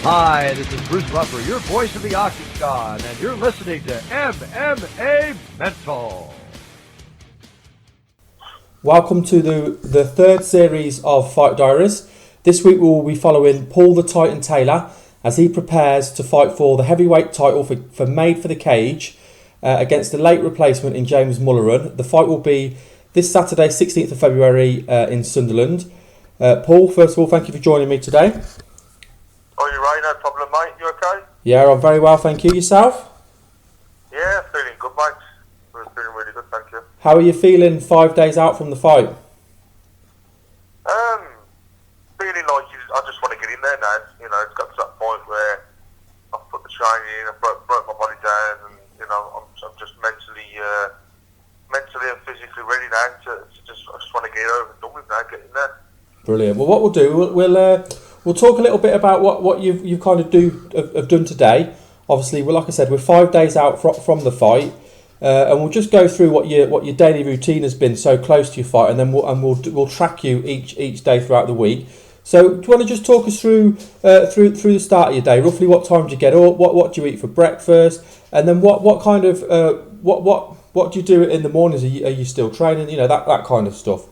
Hi, this is Bruce Buffer, your voice of the Octagon, and you're listening to MMA Mental. Welcome to the third series of Fight Diaries. This week we will be following Paul the Titan Taylor as he prepares to fight for the heavyweight title for Made for the Cage against the late replacement in James Mulharon. The fight will be this Saturday, 16th of February in Sunderland. Paul, first of all, thank you for joining me today. Oh, you're right, no problem, mate. You okay? Yeah, I'm very well, thank you. Yourself? Yeah, feeling good, mate. Feeling really good, thank you. How are you feeling 5 days out from the fight? Feeling like I just want to get in there now. You know, it's got to that point where I've put the training in, I've broke my body down, and I'm just mentally and physically ready now I just want to get it over and done with now, get in there. Brilliant. Well, what we'll do, we'll talk a little bit about what you've kind of have done today. Obviously, like I said, we're 5 days out from the fight, and we'll just go through what your daily routine has been so close to your fight, and then we'll track you each day throughout the week. So, do you want to just talk us through the start of your day? Roughly, what time do you get up? What do you eat for breakfast? And then what kind of what do you do in the mornings? Are you still training? That kind of stuff.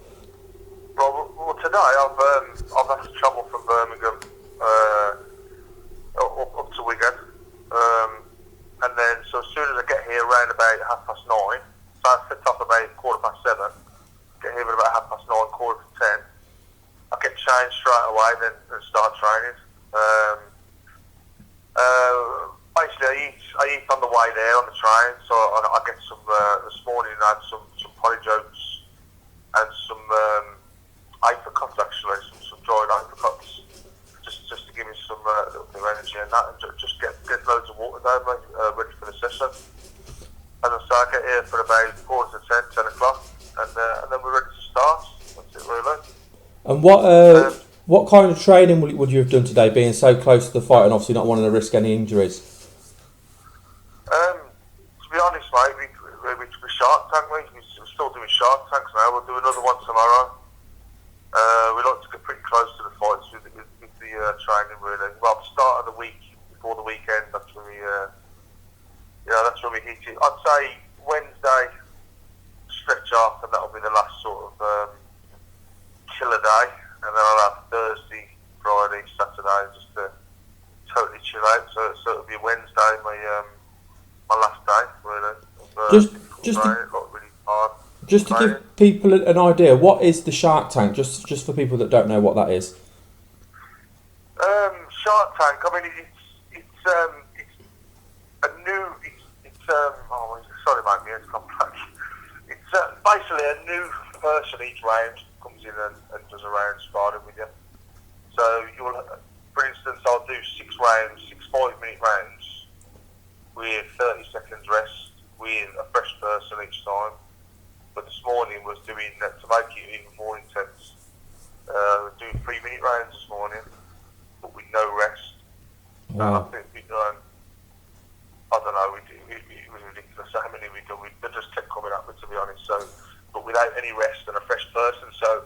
Well, today I've had to travel from Birmingham up to Wigan, and then so as soon as I get here around about 9:30, so I set off about 7:15. Get here at about 9:30, 9:45. I get changed straight away, then start training. Basically, I eat on the way there on the train, so I get some. This morning I had some porridge oats and some apricots, actually, some dried apricots, just to give me some little bit of energy and that, and just get loads of water down, mate, ready for the session. And so I get here for about 9:45, 10 o'clock, and then we're ready to start. That's it, really. And what kind of training would you have done today, being so close to the fight and obviously not wanting to risk any injuries? To be honest, mate, we Shark Tank, mate. We're still doing Shark Tanks now. We'll do another one tomorrow. We like to get pretty close to the fights with the training, really. Well, the start of the week, before the weekend, that's when we hit it. I'd say Wednesday, stretch off, and that'll be the last sort of killer day, and then I'll have Thursday, Friday, Saturday just to totally chill out. So it'll be Wednesday, my last day, really. Really hard. Just to give people an idea, what is the Shark Tank? Just for people that don't know what that is. Shark Tank. I mean, it's a new. Sorry, mate, my head's come back. It's basically a new person each round comes in and does a round sparring with you. So for instance, I'll do 6 rounds, 6 5-minute rounds with 30 seconds rest with a fresh person each time. But this morning was doing that to make it even more intense. Doing 3-minute rounds this morning, but with no rest. Wow. I think I don't know. It was ridiculous how many we done. They just kept coming at me, to be honest. So, but without any rest and a fresh person. So,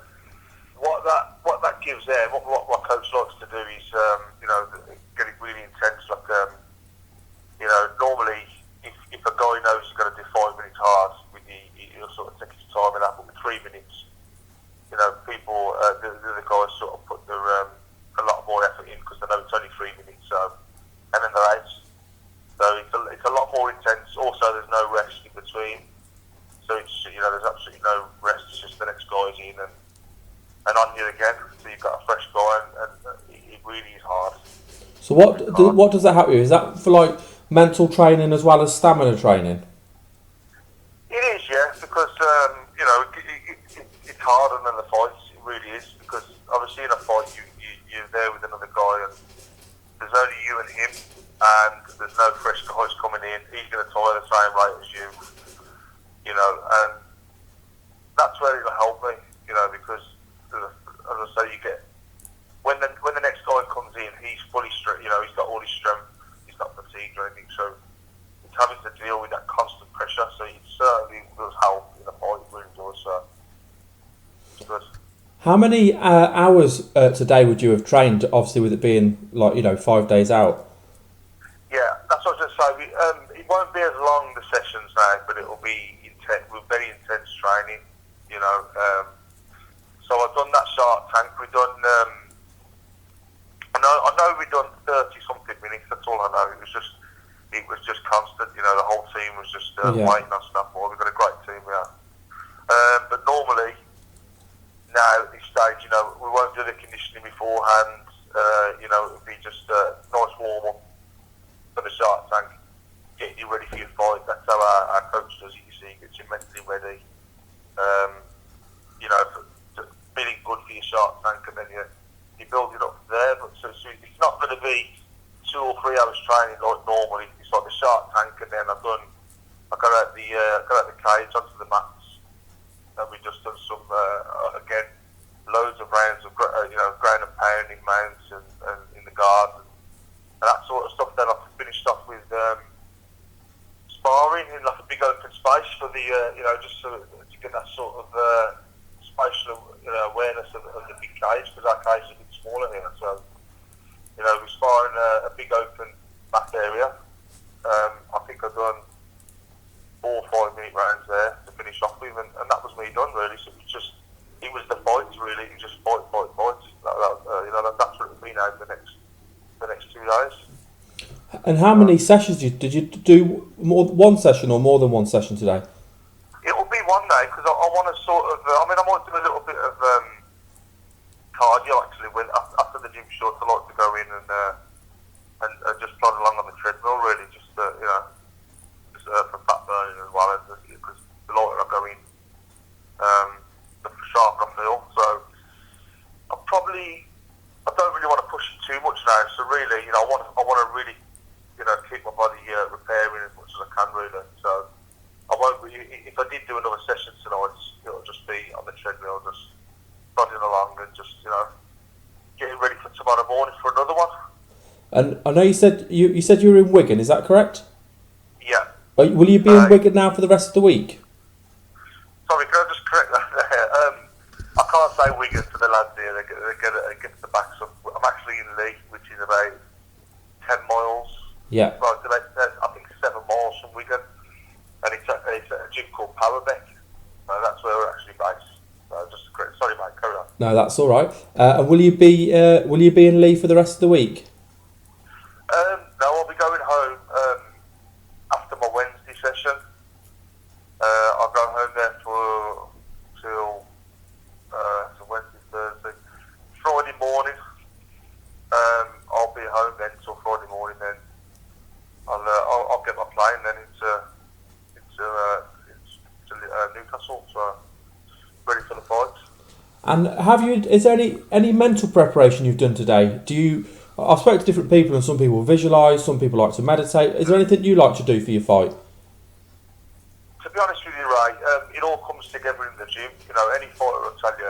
what that gives there, what my coach likes to do is, get it really intense. Like, normally if a guy knows he's going to do 5 minutes hard, he'll sort of take his time and that. But with 3 minutes, people, the other guys sort of put their a lot more effort in because they know it's only 3 minutes. So, and then they're out. So it's a lot more intense. Also, there's no rest in between. So it's there's absolutely no rest. It's just the next guy's in and on you again. So you've got a fresh guy, and it really is hard. So what does that help you? Is that for like mental training as well as stamina training? It is, yeah, because it's harder than the fights. It really is, because obviously in a fight you're there with another guy, and there's only you and him, and there's no fresh guys coming in. He's going to tire the same rate as you, and that's where it'll help me, because as I say, you get when the next guy comes in, he's fully strength. He's got all his strength. He's not fatigued or anything. So it's having to deal with that constant pressure. So it certainly does help in a fight. It really does. It's good. How many hours today would you have trained? Obviously, with it being 5 days out. Yeah, that's what I was going to say. It won't be as long the sessions now, but it will be intense. With very intense training, So I've done that Shark Tank. We've done. I know we've done 30 something minutes. That's all I know. It was just constant. The whole team was just waiting on stuff more. We've got a great team here. But normally, now at this stage, we won't do the conditioning beforehand. It'll be just a nice warm up for the Shark Tank, getting you ready for your fight. That's how our coach does it. You see, gets you mentally ready. For feeling good for your Shark Tank, and then you build it up there. But so it's not going to be 2 or 3 hours training like normally. It's like the Shark Tank, and then I got out the cage onto the mats, and we just done some again loads of rounds of ground and pounding mounts and in the garden and that sort of stuff. Then I finished off with sparring in like a big open space for the just to get that sort of spatial awareness of the big cage, because our cage is a bit smaller here. So we spar in a big open mat area. I think I've done 4 or 5 minute rounds there to finish off with, and that was me done really. So it was the fights really. It was just fight. That's what it'll be now for the next 2 days. And how many sessions did you do? One session or more than one session today? It will be one day, because I want to sort of. I might do a little bit of cardio actually. After the gym shorts, I like to go in and just plod along on the treadmill really, just for fat burning as well, because the lighter I go in, the sharper I feel. So I don't really want to push it too much now. So really, I want to really, keep my body repairing as much as I can really. So I won't. If I did do another session tonight, it'll just be on the treadmill, just plodding along and just getting ready for tomorrow morning for another one. And I know you said you were in Wigan. Is that correct? Yeah. Will you be in Wigan now for the rest of the week? Sorry, can I just correct that there? I can't say Wigan to the lads here. They get the backs up. I'm actually in Leigh, which is about 10 miles. Yeah. Right, I think 7 miles from Wigan, and it's at a gym called Powerbeck. That's where we're actually based. Just correct. Sorry, mate. Carry on. No, that's all right. And will you be in Leigh for the rest of the week? No, I'll be going home after my Wednesday session. I'll go home there till Wednesday, Thursday, Friday morning. I'll be home then till Friday morning. Then I'll get my plane then into Newcastle. So ready for the fight. And is there any mental preparation you've done today? I've spoken to different people, and some people visualise, some people like to meditate. Is there anything you like to do for your fight? To be honest with you, Ray, it all comes together in the gym. Any fighter will tell you,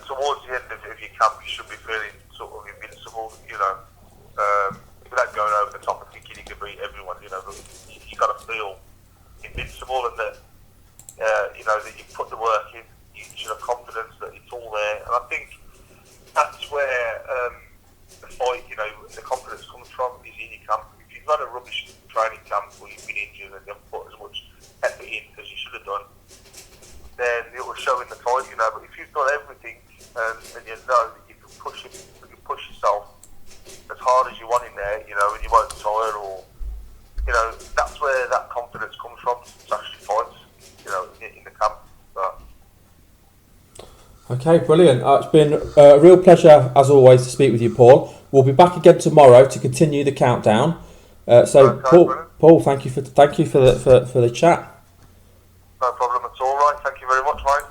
towards the end of your camp, you should be feeling sort of invincible, without going over the top and thinking you can beat everyone, but you got to feel invincible, and that, that you put the work in, you should have confidence that it's all there. And I think that's where the fight, the confidence comes from, is in your camp. If you've got a rubbish training camp where you've been injured and you haven't put as much effort in as you should have done, then it will show in the fight, But if you've done everything and you know that you can push yourself as hard as you want in there, and you won't tire, or that's where that confidence comes from. It's actually fights, in the camp. So. Okay, brilliant. It's been a real pleasure, as always, to speak with you, Paul. We'll be back again tomorrow to continue the countdown. Okay, Paul, thank you for the chat. No problem at all, right? Thank you very much, mate.